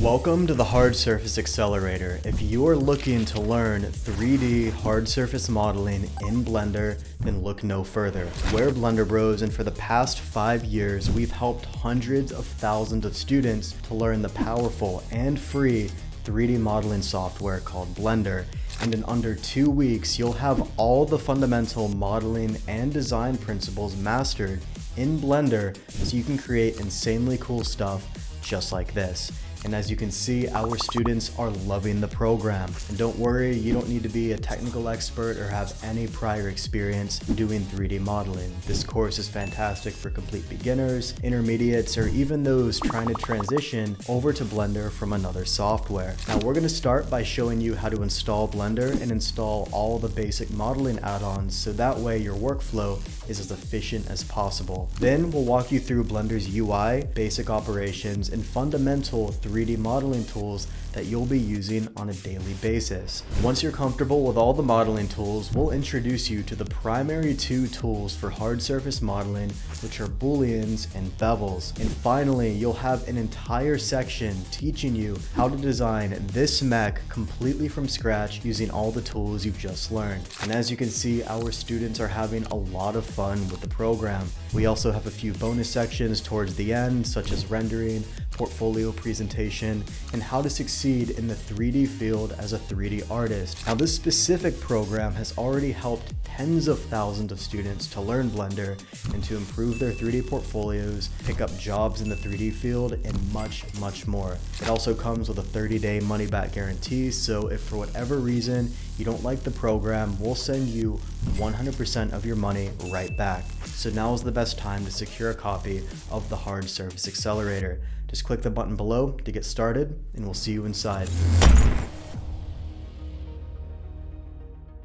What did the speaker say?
Welcome to the Hard Surface Accelerator. If you're looking to learn 3D hard surface modeling in Blender, then look no further. We're Blender Bros, and for the past 5 years, we've helped hundreds of thousands of students to learn the powerful and free 3D modeling software called Blender. And in under 2 weeks, you'll have all the fundamental modeling and design principles mastered in Blender so you can create insanely cool stuff just like this. And as you can see, our students are loving the program. And don't worry, you don't need to be a technical expert or have any prior experience doing 3D modeling. This course is fantastic for complete beginners, intermediates, or even those trying to transition over to Blender from another software. Now we're going to start by showing you how to install Blender and install all the basic modeling add-ons so that way your workflow is as efficient as possible. Then we'll walk you through Blender's UI, basic operations, and fundamental 3D modeling tools that you'll be using on a daily basis. Once you're comfortable with all the modeling tools, we'll introduce you to the primary two tools for hard surface modeling, which are booleans and bevels. And finally, you'll have an entire section teaching you how to design this mech completely from scratch using all the tools you've just learned. And as you can see, our students are having a lot of fun with the program. We also have a few bonus sections towards the end, such as rendering, portfolio presentation, and how to succeed in the 3D field as a 3D artist. Now, this specific program has already helped tens of thousands of students to learn Blender and to improve their 3D portfolios, pick up jobs in the 3D field, and much, much more. It also comes with a 30-day money-back guarantee, so if for whatever reason you don't like the program, we'll send you 100% of your money right back. So now is the best time to secure a copy of the Hard Surface Accelerator. Just click the button below to get started, and we'll see you inside.